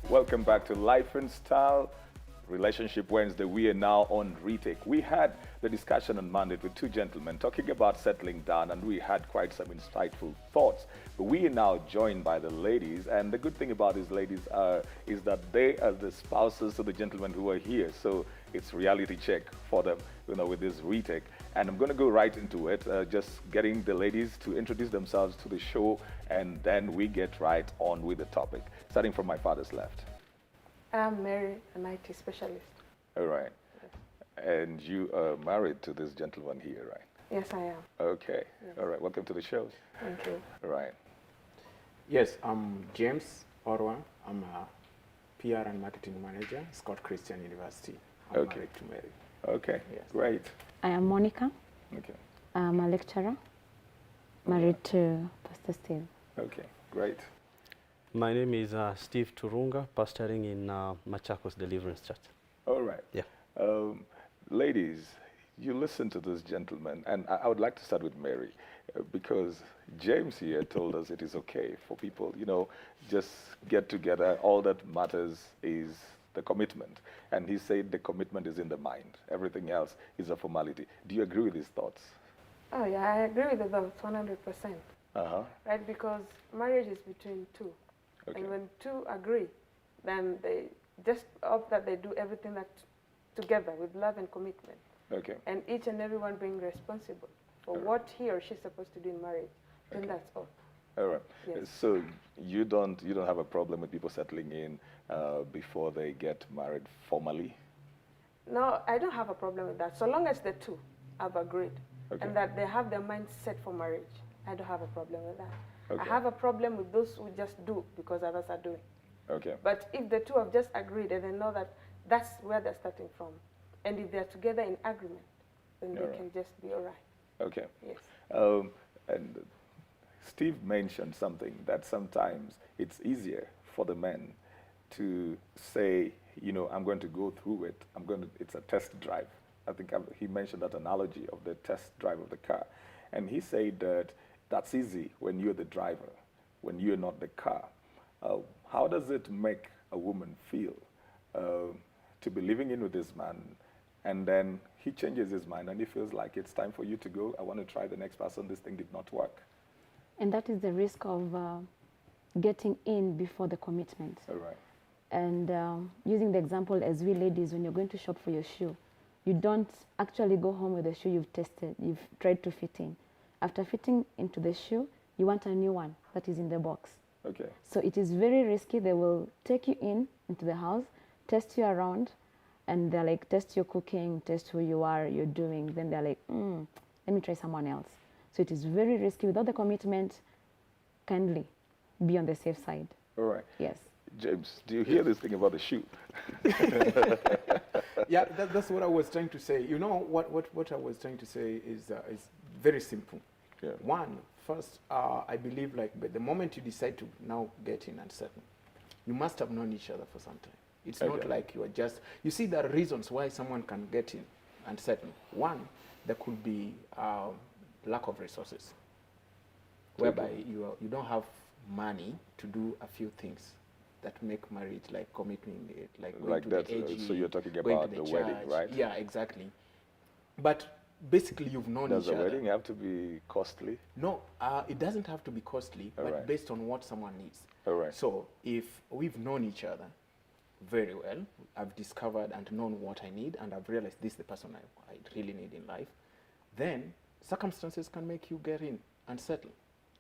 Welcome back to Life and Style, Relationship Wednesday. We are now on retake. We had the discussion on Monday with two gentlemen talking about settling down, and we had quite some insightful thoughts. But we are now joined by the ladies, and the good thing about these ladies is that they are the spouses of the gentlemen who are here. So it's reality check for them, with this retake. And I'm going to go right into it, just getting the ladies to introduce themselves to the show, and then we get right on with the topic. Starting from my father's left. I'm Mary, an IT specialist. All right. Yes. And you are married to this gentleman here, right? Yes, I am. Okay. Yes. All right. Welcome to the show. Thank you. All right. Yes, I'm James Orwa. I'm a PR and marketing manager, Scott Christian University. I'm married to Mary. Okay. Yes. Great. I am Monica. Okay. I'm a lecturer, married to Pastor Steve. Okay. Great. My name is Steve Turunga, pastoring in Machakos Deliverance Church. All right. Yeah. Ladies, you listen to this gentleman, and I would like to start with Mary, because James here told us it is okay for people, just get together. All that matters is the commitment. And he said the commitment is in the mind. Everything else is a formality. Do you agree with his thoughts? Oh, yeah, I agree with the thoughts 100%. Uh-huh. Right, because marriage is between two. Okay. And when two agree, then they just hope that they do everything that together with love and commitment. Okay. And each and everyone being responsible for what he or she's supposed to do in marriage. Then that's all. All right. Yes. So you don't have a problem with people settling in before they get married formally? No, I don't have a problem with that. So long as the two have agreed and that they have their minds set for marriage, I don't have a problem with that. Okay. I have a problem with those who just do because others are doing. Okay. But if the two have just agreed and they know that that's where they're starting from, and if they're together in agreement, then they can just be all right. Okay. Yes. And Steve mentioned something that sometimes it's easier for the men to say, I'm going to go through it. It's a test drive. I think he mentioned that analogy of the test drive of the car. And he said that that's easy when you're the driver, when you're not the car. How does it make a woman feel to be living in with this man, and then he changes his mind and he feels like it's time for you to go, I want to try the next person, this thing did not work? And that is the risk of getting in before the commitment. All right. And using the example as we ladies, when you're going to shop for your shoe, you don't actually go home with the shoe you've tested, you've tried to fit in. After fitting into the shoe, you want a new one that is in the box. Okay. So it is very risky. They will take you into the house, test you around, and they're like, test your cooking, test who you are, you're doing. Then they're like, let me try someone else. So it is very risky. Without the commitment, kindly be on the safe side. All right. Yes. James, do you hear this thing about the shoe? Yeah, that's what I was trying to say. What I was trying to say is very simple. Yeah. One, first, I believe the moment you decide to now get in and settle, you must have known each other for some time. It's not like you are just, you see, there are reasons why someone can get in and settle. One, there could be lack of resources, whereby you don't have money to do a few things that make marriage like commitment, like going to that. the AG, So you're talking going about to the church. wedding, right? Yeah, exactly. But basically, you've known Does each the other. wedding have to be costly? No, it doesn't have to be costly, but based on what someone needs. All right. So if we've known each other very well, I've discovered and known what I need, and I've realized this is the person I really need in life, then circumstances can make you get in and settle.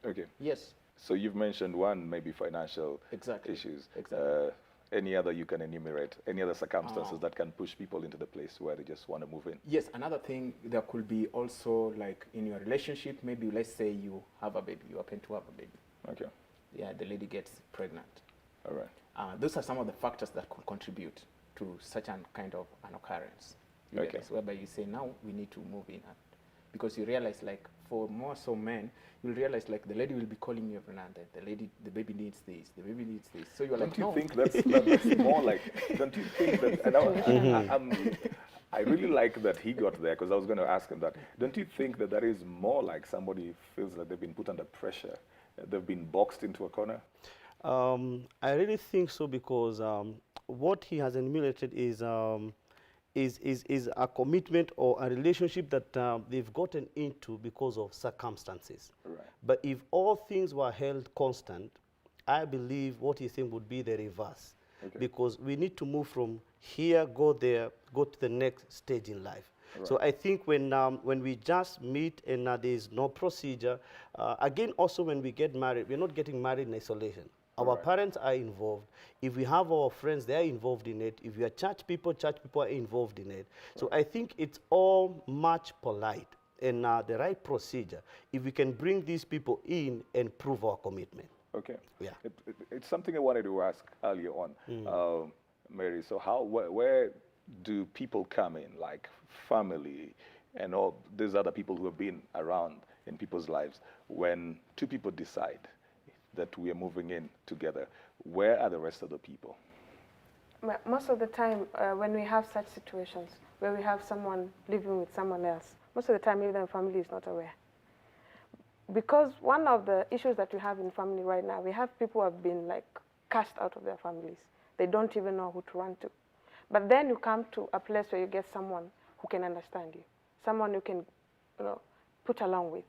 Okay. Yes. So you've mentioned one, maybe financial issues. Exactly. Any other you can enumerate? Any other circumstances that can push people into the place where they just want to move in? Yes, another thing, there could be also like in your relationship, maybe let's say you have a baby, you happen to have a baby. Okay. Yeah, the lady gets pregnant. All right. Those are some of the factors that could contribute to such an kind of an occurrence. Whereby you say, now we need to move in. Because you realize, like, for more so men, you'll realize, like, the lady will be calling you every now and then. The baby needs this, the baby needs this. So you're don't like, you no. think that's more like, don't you think that, and I really like that he got there, because I was going to ask him that. Don't you think that is more like somebody feels like they've been put under pressure, they've been boxed into a corner? I really think so because what he has emulated is a commitment or a relationship that they've gotten into because of circumstances. Right. But if all things were held constant, I believe what you think would be the reverse. Okay. Because we need to move from here, go there, go to the next stage in life. Right. So I think when we just meet and there is no procedure, again, also when we get married, we're not getting married in isolation. Our Right. parents are involved. If we have our friends, they are involved in it. If we are church people are involved in it. So I think it's all much polite and the right procedure if we can bring these people in and prove our commitment. Okay. Yeah. It's something I wanted to ask earlier on, Mary. So where do people come in, like family and all these other people who have been around in people's lives, when two people decide that we are moving in together? Where are the rest of the people? Most of the time, when we have such situations where we have someone living with someone else, most of the time, even the family is not aware. Because one of the issues that we have in family right now, we have people who have been like cast out of their families. They don't even know who to run to. But then you come to a place where you get someone who can understand you, someone you can, put along with.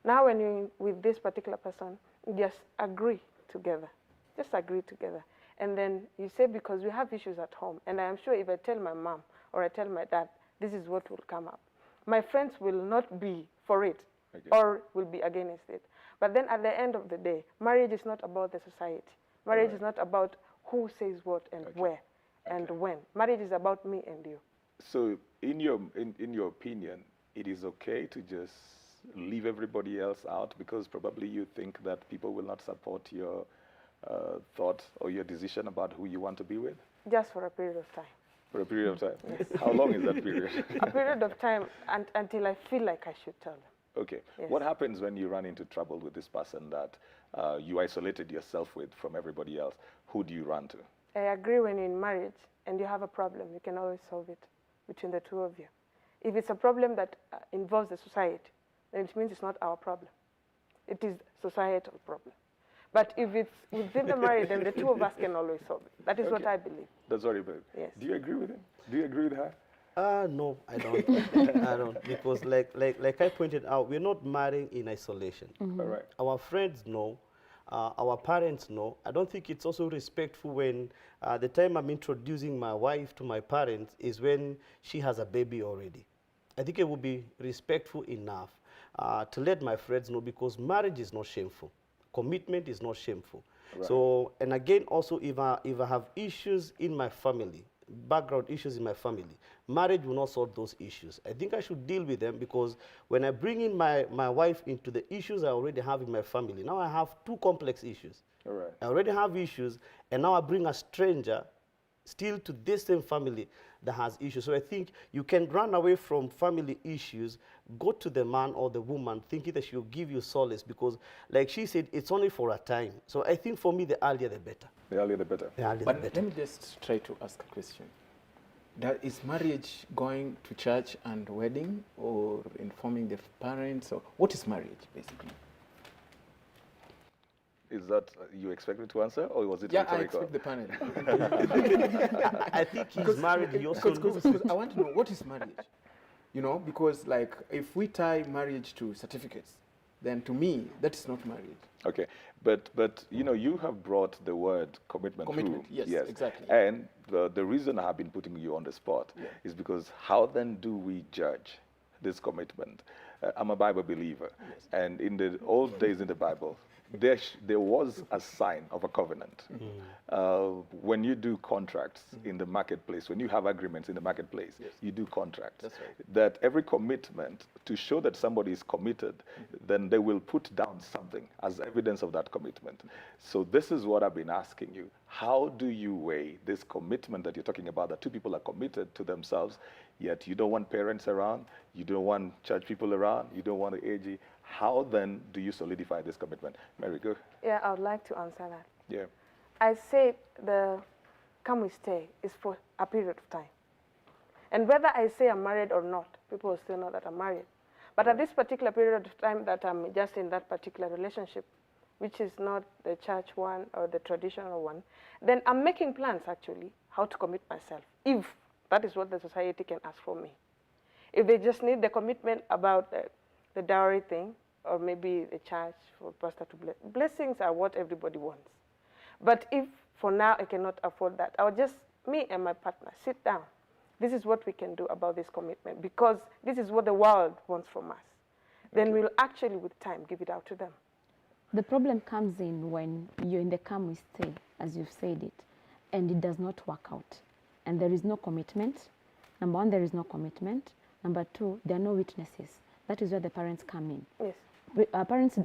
Now, when you're with this particular person, you just agree together. Just agree together. And then you say, because we have issues at home, and I am sure if I tell my mom or I tell my dad, this is what will come up, my friends will not be for it. Okay. Or will be against it. But then at the end of the day, marriage is not about the society. Marriage is not about who says what and where and when. Marriage is about me and you. So in your opinion, it is okay to just leave everybody else out because probably you think that people will not support your thought or your decision about who you want to be with? Just for a period of time. For a period of time? Yes. How long is that period? A period of time until I feel like I should tell them. Okay. Yes. What happens when you run into trouble with this person that you isolated yourself with from everybody else? Who do you run to? I agree when you're in marriage and you have a problem, you can always solve it between the two of you. If it's a problem that involves the society, then it means it's not our problem. It is societal problem. But if it's within the marriage, then the two of us can always solve it. That is what I believe. That's what you believe. Yes. Do you agree with him? Do you agree with her? No, I don't. I don't, because like I pointed out, we're not marrying in isolation. All right. Our friends know, our parents know. I don't think it's also respectful when the time I'm introducing my wife to my parents is when she has a baby already. I think it would be respectful enough to let my friends know, because marriage is not shameful. Commitment is not shameful. Right. So, and again, also if I have issues in my family, background issues in my family, marriage will not solve those issues. I think I should deal with them, because when I bring in my wife into the issues I already have in my family, now I have two complex issues. All right. I already have issues, and now I bring a stranger still to this same family that has issues. So I think you can run away from family issues, go to the man or the woman thinking that she'll give you solace, because like she said, it's only for a time. So I think for me, the earlier the better. The earlier the better. The earlier But the better. let me just try to ask a question. Is marriage going to church and wedding, or informing the parents, or what is marriage basically? Is that you expect me to answer, or was it Yeah, I rhetorical? expect the panel. I think he's married, he also knows. Because I want to know, what is marriage? You know, because like if we tie marriage to certificates, then to me that is not marriage. Okay, but you have brought the word commitment. Commitment, through. yes, exactly. And the reason I have been putting you on the spot is because how then do we judge this commitment? I'm a Bible believer, and in the old days in the Bible, there was a sign of a covenant. When you do contracts in the marketplace, when you have agreements in the marketplace, you do contracts. That's right. That every commitment, to show that somebody is committed, then they will put down something as evidence of that commitment. So this is what I've been asking you. How do you weigh this commitment that you're talking about, that two people are committed to themselves, yet you don't want parents around, you don't want church people around, you don't want the AG. How then do you solidify this commitment? Mary, go. Yeah, I would like to answer that. Yeah. I say the come we stay is for a period of time. And whether I say I'm married or not, people will still know that I'm married. But at this particular period of time that I'm just in that particular relationship, which is not the church one or the traditional one, then I'm making plans actually how to commit myself, if that is what the society can ask for me. If they just need the commitment about the dowry thing, or maybe the church for pastor to bless, blessings are what everybody wants. But if for now I cannot afford that, I'll just, me and my partner, sit down. This is what we can do about this commitment, because this is what the world wants from us. Then we'll actually, with time, give it out to them. The problem comes in when you're in the come we stay, as you've said it, and it does not work out. And there is no commitment. Number one, there is no commitment. Number two, there are no witnesses. That is where the parents come in. Yes. Parents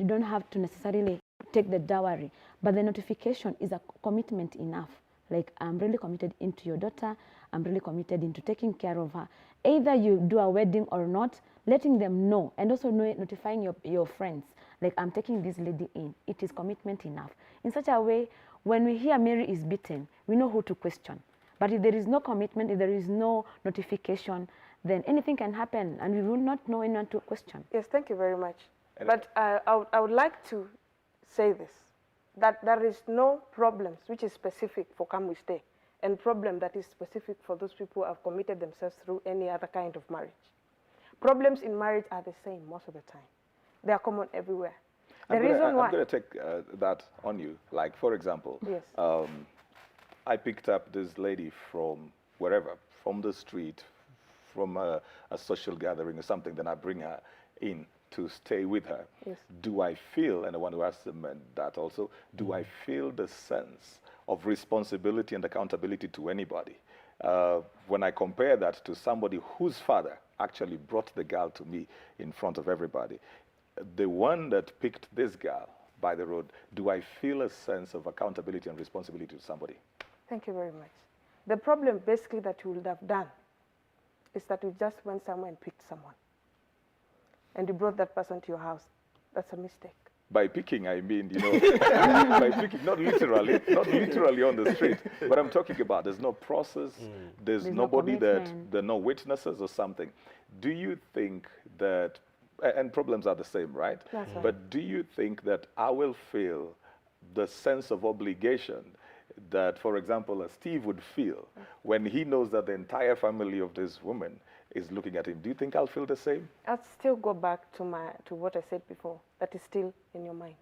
don't have to necessarily take the dowry, but the notification is a commitment enough. Like, I'm really committed into your daughter, I'm really committed into taking care of her. Either you do a wedding or not, letting them know, and also notifying your friends, like, I'm taking this lady in. It is commitment enough. In such a way, when we hear Mary is beaten, we know who to question. But if there is no commitment, if there is no notification, then anything can happen, and we will not know anyone to question. Yes, thank you very much. But I would like to say this, that there is no problems which is specific for Come We Stay, and problem that is specific for those people who have committed themselves through any other kind of marriage. Problems in marriage are the same most of the time. They are common everywhere. The reason why... I'm going to take that on you. Like, for example, Yes. I picked up this lady from wherever, from the street, from a social gathering or something, then I bring her in to stay with her. Yes. Do I feel, and I want to ask the men that also, do I feel the sense of responsibility and accountability to anybody? When I compare that to somebody whose father actually brought the girl to me in front of everybody, the one that picked this girl by the road, do I feel a sense of accountability and responsibility to somebody? Thank you very much. The problem basically that you would have done is that you just went somewhere and picked someone, and you brought that person to your house. That's a mistake. By picking, I mean, you know, by picking, not literally on the street, but I'm talking about there's no process, there's nobody there are no witnesses or something. Do you think that, and problems are the same, right? That's right. But do you think that I will feel the sense of obligation that, for example, Steve would feel when he knows that the entire family of this woman is looking at him? Do you think I'll feel the same? I'll still go back to what I said before. That is still in your mind.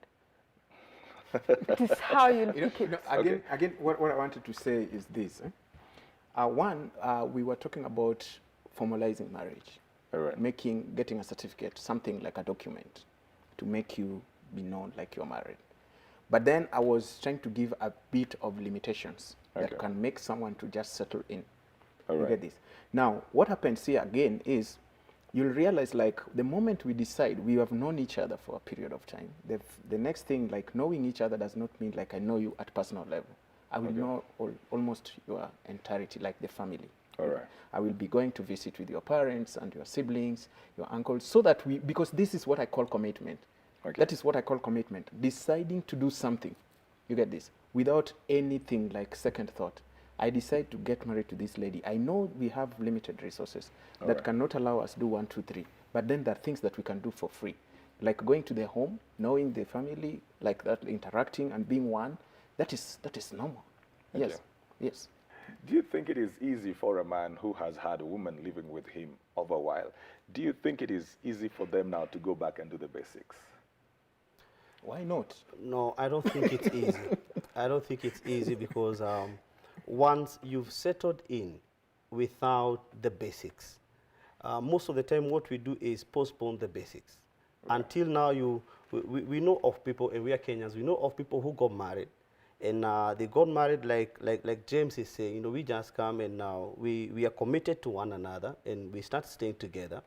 It is how you pick it. Again, what I wanted to say is this. One, we were talking about formalizing marriage, All right. getting a certificate, something like a document to make you be known like you're married. But then I was trying to give a bit of limitations that can make someone to just settle in. You get this? Now, what happens here again is you'll realize, like, the moment we decide we have known each other for a period of time, the next thing, like, knowing each other does not mean like I know you at personal level. I will know almost your entirety, like the family. All right. I will be going to visit with your parents and your siblings, your uncles, so that because this is what I call commitment. Okay. That is what I call commitment. Deciding to do something, you get this, without anything like second thought. I decide to get married to this lady. I know we have limited resources that cannot allow us do 1, 2, 3. But then there are things that we can do for free, like going to their home, knowing the family, like that, interacting and being one. That is normal. Okay. Yes. Yes. Do you think it is easy for a man who has had a woman living with him over a while? Do you think it is easy for them now to go back and do the basics? Why not? No, I don't think it's easy. I don't think it's easy because once you've settled in without the basics, most of the time what we do is postpone the basics. Until now, we know of people, and we are Kenyans, we know of people who got married, and they got married like James is saying, you know, we just come and now we are committed to one another, and we start staying together.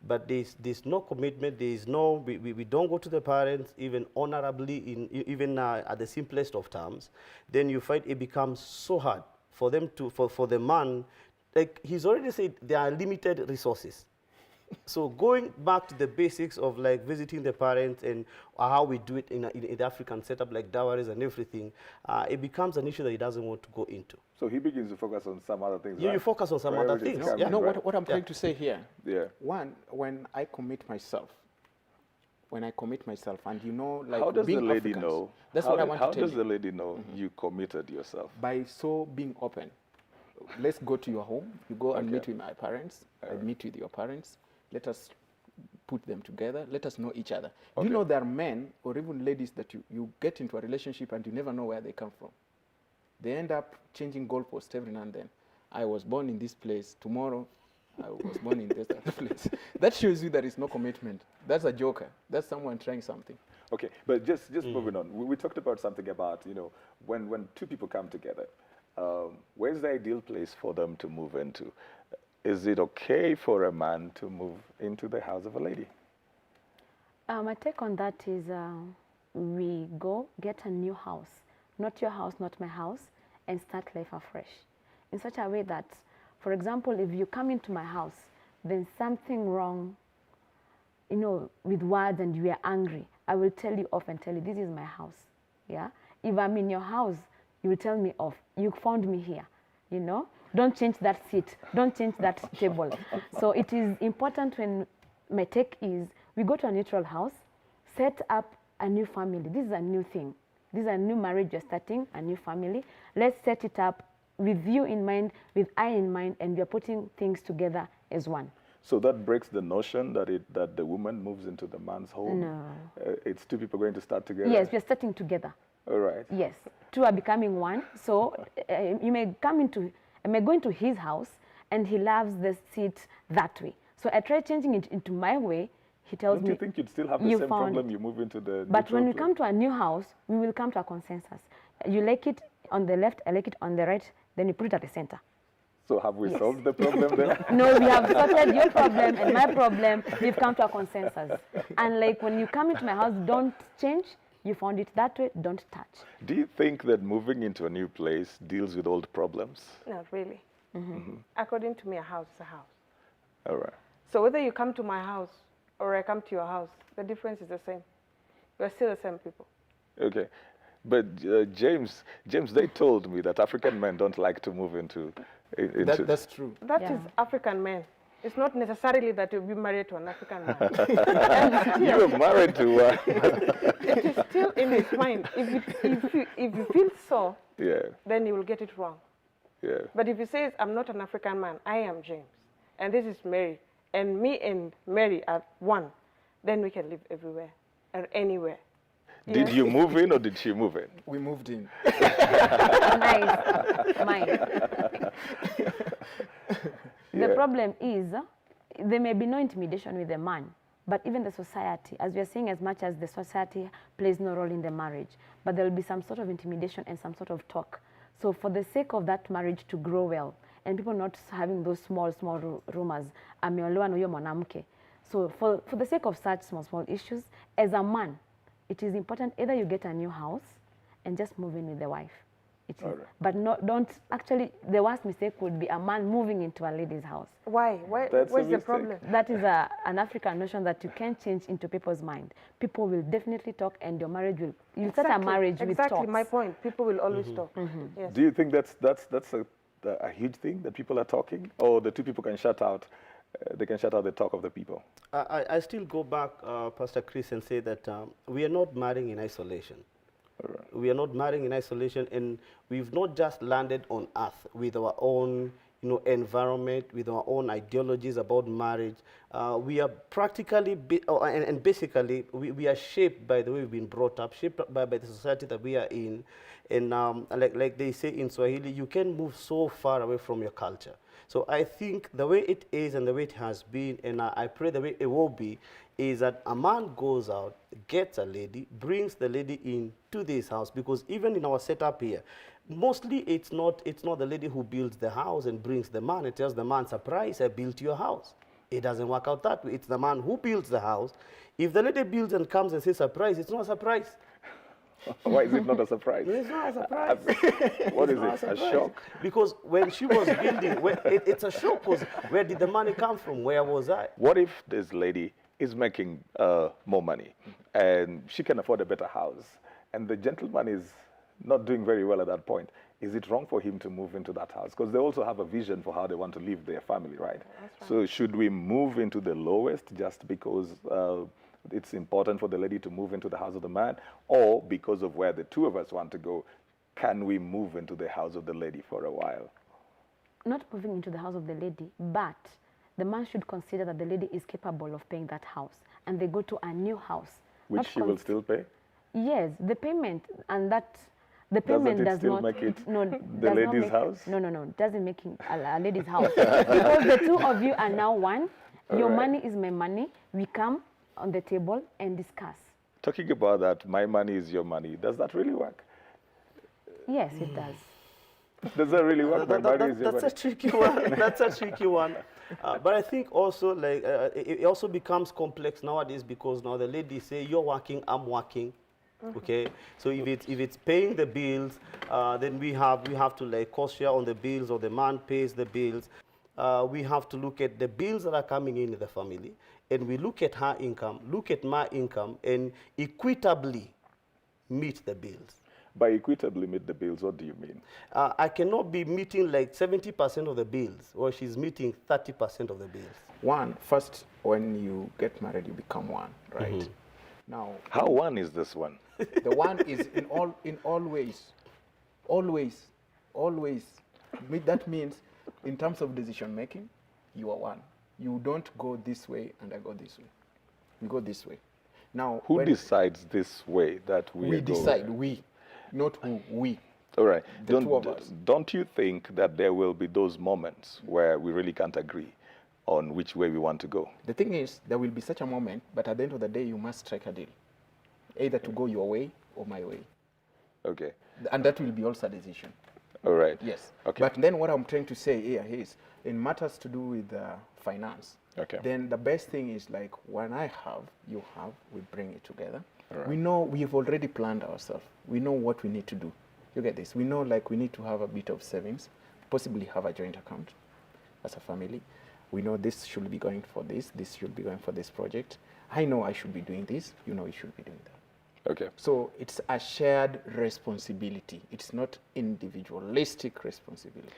But there's no commitment, there's no, we don't go to the parents, even honorably, even at the simplest of terms. Then you find it becomes so hard for them to, for the man, like he's already said, there are limited resources. So going back to the basics of like visiting the parents and how we do it in the African setup, like dowries and everything, it becomes an issue that he doesn't want to go into. So he begins to focus on some other things. Yeah, right? you focus on some other things. Coming, You know right? what I'm trying to say here? Yeah. One, when I commit myself, when I commit myself, and you know, like How does the being lady Africans, know? That's how what I do- want How to tell does you. the lady know you committed yourself? By so being open. Let's go to your home. You go and Okay. meet with my parents. I meet with your parents. Let us put them together. Let us know each other. Do Okay. you know there are men or even ladies that you get into a relationship and you never know where they come from? They end up changing goalposts every now and then. I was born in this place. Tomorrow, I was born in this other place. That shows you there is no commitment. That's a joker. That's someone trying something. Okay, but just moving on. We talked about something about, when two people come together, where's the ideal place for them to move into? Is it okay for a man to move into the house of a lady? My take on that is we go get a new house, not your house, not my house, and start life afresh. In such a way that, for example, if you come into my house, then something wrong, with words and you are angry, I will tell you off and tell you, this is my house, yeah? If I'm in your house, you will tell me off, you found me here, Don't change that seat, don't change that table. So it is important when my take is, we go to a neutral house, set up a new family. This is a new thing. This is a new marriage you're starting, a new family. Let's set it up with you in mind, with I in mind, and we're putting things together as one. So that breaks the notion that the woman moves into the man's home? No. It's two people going to start together? Yes, we're starting together. All right. Yes, two are becoming one. So you may go into his house and he loves the seat that way. So I try changing it into my way. He tells Don't me, you think you'd still have the "You same found problem it." you move into the But when we neutral come to a new house, we will come to a consensus. You like it on the left, I like it on the right, then you put it at the center. So have we solved the problem then? No, we have sorted your problem and my problem. We've come to a consensus. And like when you come into my house, don't change. You found it that way, don't touch. Do you think that moving into a new place deals with old problems? Not really. According to me, a house is a house. All right. So whether you come to my house or I come to your house, the difference is the same. We're still the same people. Okay. But James, they told me that African men don't like to move into That's true. That Yeah. is African men. It's not necessarily that you'll be married to an African man. You were married to one. It is still in his mind. If you feel so, Yeah, then you will get it wrong. yeah. But if he says, I'm not an African man, I am James, and this is Mary, and me and Mary are one, then we can live everywhere or anywhere. Did you move in or did she move in? We moved in. Nice. Mine. The Yeah. problem is there may be no intimidation with the man, but even the society, as we are saying, as much as the society plays no role in the marriage, but there will be some sort of intimidation and some sort of talk. So for the sake of that marriage to grow well, and people not having those small rumors, ameolewa na huyo mwanamke. So for the sake of such small issues, as a man, it is important either you get a new house and just move in with the wife. It is, Alright. but don't actually, the worst mistake would be a man moving into a lady's house. Why? That's a What's the mistake. problem? That is an African notion that you can't change into people's mind. People will definitely talk and your marriage will, you'll start a marriage with talks. Exactly my point. People will always talk. Yes. Do you think that's a huge thing that people are talking, or the two people can shut out? They can shut out the talk of the people. I still go back, Pastor Chris, and say that we are not marrying in isolation. Alright. We are not marrying in isolation, and we've not just landed on earth with our own environment, with our own ideologies about marriage. We are practically, and basically, we are shaped by the way we've been brought up, shaped by the society that we are in. And like they say in Swahili, you can move so far away from your culture. So I think the way it is and the way it has been, and I pray the way it will be, is that a man goes out, gets a lady, brings the lady into this house, because even in our setup here, mostly it's not the lady who builds the house and brings the man. It tells the man, surprise, I built your house. It doesn't work out that way. It's the man who builds the house. If the lady builds and comes and says surprise, it's not a surprise. Why is it not a surprise? It's not a surprise. What is It's not it? A surprise. shock? Because when she was building, it's a shock, because where did the money come from? Where was I? What if this lady is making more money and she can afford a better house, and the gentleman is not doing very well at that point? Is it wrong for him to move into that house? Because they also have a vision for how they want to live their family, right? So should we move into the lowest just because it's important for the lady to move into the house of the man, or because of where the two of us want to go, can we move into the house of the lady for a while? Not moving into the house of the lady, but the man should consider that the lady is capable of paying that house, and they go to a new house. Which she will still pay? Yes, the payment, and that the Doesn't payment it does still not make it no the does not lady's make, house? No, doesn't make it a lady's house because the two of you are now one. Your right. money is my money. We come on the table and discuss. Talking about that, my money is your money. Does that really work? Yes, it does. Does that really work? My money is your That's money. a tricky one. That's a tricky one. But I think also like it also becomes complex nowadays because now the ladies say you're working, I'm working. Okay, so if it's paying the bills, then we have to like cost share on the bills, or the man pays the bills. We have to look at the bills that are coming in the family, and we look at her income, look at my income, and equitably meet the bills. By equitably meet the bills, what do you mean? I cannot be meeting like 70% of the bills, or she's meeting 30% of the bills. First, when you get married, you become one, right? Now, How one is this one? the one is in all ways, always. That means, in terms of decision making, you are one. You don't go this way and I go this way. We go this way. Now, Who decides this way that we decide? We, not who. We. All right. The two of us. Don't you think that there will be those moments where we really can't agree on which way we want to go? The thing is, there will be such a moment, but at the end of the day, you must strike a deal, either to go your way or my way, Okay. and that will be also a decision. All right. Yes. Okay. But then what I'm trying to say here is, in matters to do with finance, Okay. then the best thing is like when I have, you have, we bring it together. All right. We know we've already planned ourselves. We know what we need to do. You get this? We know like we need to have a bit of savings, possibly have a joint account as a family. We know this should be going for this should be going for this project. I know I should be doing this, you know you should be doing that. Okay. So it's a shared responsibility. It's not individualistic responsibility.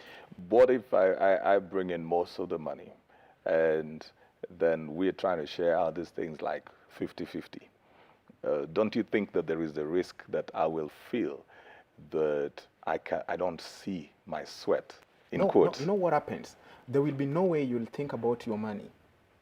What if I bring in most of the money and then we're trying to share out these things like 50-50? Don't you think that there is the risk that I will feel that I don't see my sweat, in quotes? You know what happens? There will be no way you'll think about your money.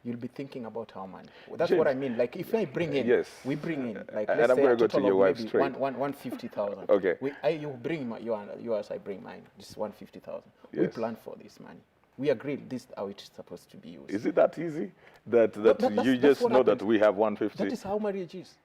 You'll be thinking about our money. That's what I mean. Like if I bring in, Yes. we bring in, like And let's I'm say gonna a go to total your of wife's maybe trade. 150,000. Okay. You bring yours, I bring mine. This is 150,000. We Yes. plan for this money. We agreed this is how it's supposed to be used. Is it that easy? That that's- you that's just what know that happens. we have 150? That is how marriage is.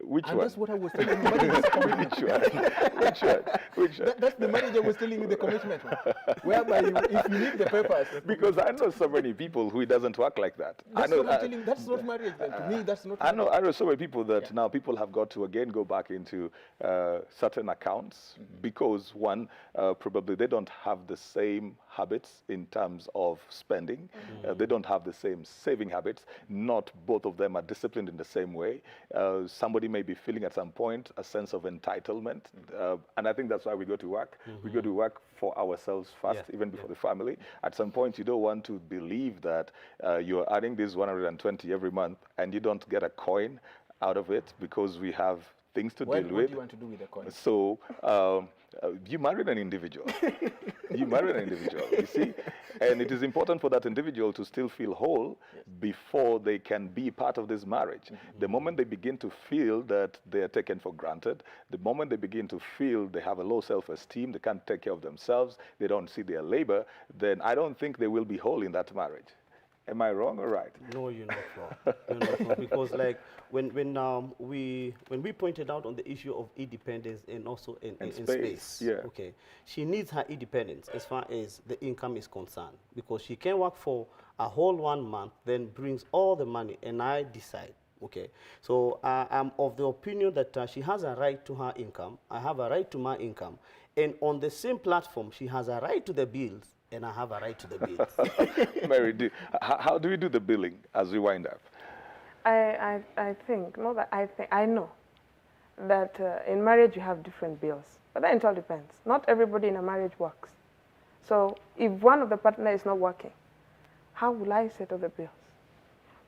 Which And one? that's what I was telling you. Marriage is commitment. Which one? Which one? Which one? That's the marriage I was telling you, the commitment one. Whereby if you need the papers. Because I know so many people who it doesn't work like that. That's I know, what I'm telling you. That's not marriage. Then. To me, that's not I marriage. know so many people that now people have got to again go back into certain accounts because one, probably they don't have the same habits in terms of spending. They don't have the same saving habits. Not both of them are disciplined in the same way. Somebody may be feeling at some point a sense of entitlement. And I think that's why we go to work. We go to work for ourselves first, even before the family. At some point, you don't want to believe that you're earning this 120 every month and you don't get a coin out of it because we have things to What deal do with. you want to do with the coin? So you married an individual. You married an individual, you see? And it is important for that individual to still feel whole before they can be part of this marriage. The moment they begin to feel that they are taken for granted, the moment they begin to feel they have a low self-esteem, they can't take care of themselves, they don't see their labor, then I don't think they will be whole in that marriage. Am I wrong or right? No, you're not wrong. You're not wrong because, like, when we pointed out on the issue of independence and also in space, yeah. okay, she needs her independence as far as the income is concerned because she can work for a whole 1 month, then brings all the money, and I decide. Okay, so I'm of the opinion that she has a right to her income. I have a right to my income, and on the same platform, she has a right to the bills. And I have a right to the bills. Mary, how do we do the billing as we wind up? I think, I know that in marriage you have different bills. But then it all depends. Not everybody in a marriage works. So if one of the partners is not working, how will I settle the bills?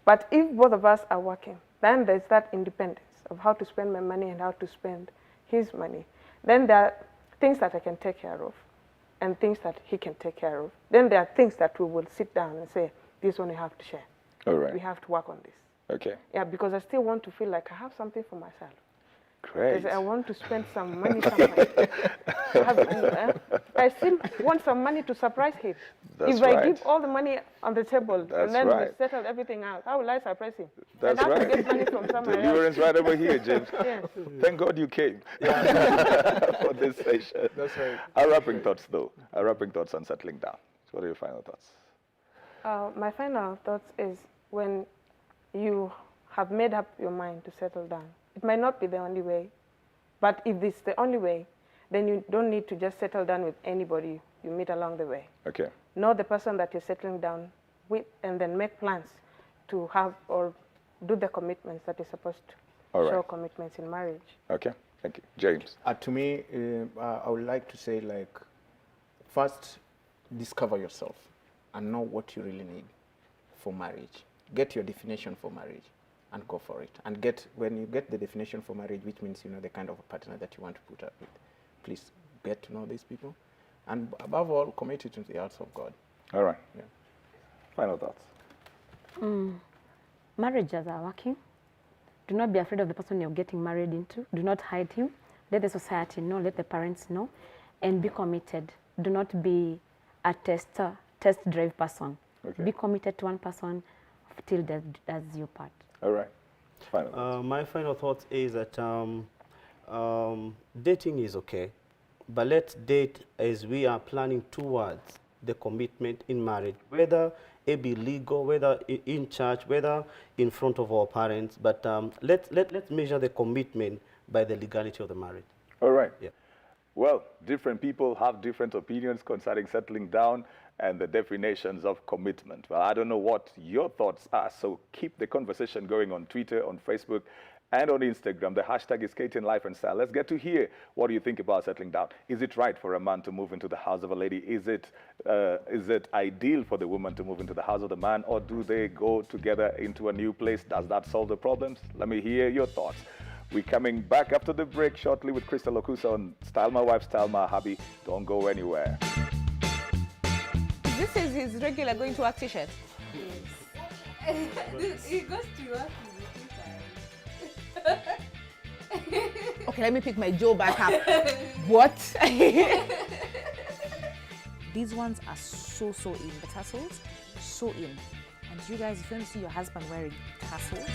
But if both of us are working, Then there's that independence of how to spend my money and how to spend his money. Then there are things that I can take care of and things that he can take care of. Then there are things that we will sit down and say, this one we have to share. All right. We have to work on this. Okay. Yeah, because I still want to feel like I have something for myself. Great. Because I want to spend some money somewhere. I still want some money to surprise him. That's if right. I give all the money on the table That's and then right. we settle everything out, how will I surprise him? That's I have right. to get money from somewhere else. Deliverance right over here, James. Yes. Thank God you came for this session. That's right. Our wrapping thoughts, though. Our wrapping thoughts on settling down. So what are your final thoughts? My final thoughts is when you have made up your mind to settle down, it might not be the only way, but if it's the only way, then you don't need to just settle down with anybody you meet along the way. Okay. Know the person that you're settling down with and then make plans to have or do the commitments that you're supposed to All right. show commitments in marriage. Okay. Thank you. James. To me, I would like to say, like, first, discover yourself and know what you really need for marriage. Get your definition for marriage and go for it. And when you get the definition for marriage, which means you know the kind of a partner that you want to put up with, please get to know these people. And above all, commit it to the arts of God. All right. Yeah. Final thoughts. Marriages are working. Do not be afraid of the person you're getting married into. Do not hide him. Let the society know, let the parents know, and be committed. Do not be a test drive person. Okay. Be committed to one person till death does your part. All right. Final thoughts. My final thought is that dating is okay, but let's date as we are planning towards the commitment in marriage, whether it be legal, whether in church, whether in front of our parents, but let's measure the commitment by the legality of the marriage. All right. Yeah. Well, different people have different opinions concerning settling down and the definitions of commitment. Well, I don't know what your thoughts are, so keep the conversation going on Twitter, on Facebook, and on Instagram. The hashtag is KTN Life and Style. Let's get to hear what do you think about settling down. Is it right for a man to move into the house of a lady? Is it ideal for the woman to move into the house of the man, or do they go together into a new place? Does that solve the problems? Let me hear your thoughts. We're coming back after the break shortly with Crystal Okusa on Style My Wife, Style My Hubby. Don't go anywhere. This is his regular going to work t-shirt. Yes. He goes to work with the Okay, let me pick my jaw back up. What? These ones are so in. The tassels, so in. And you guys, if you want to see your husband wearing tassels,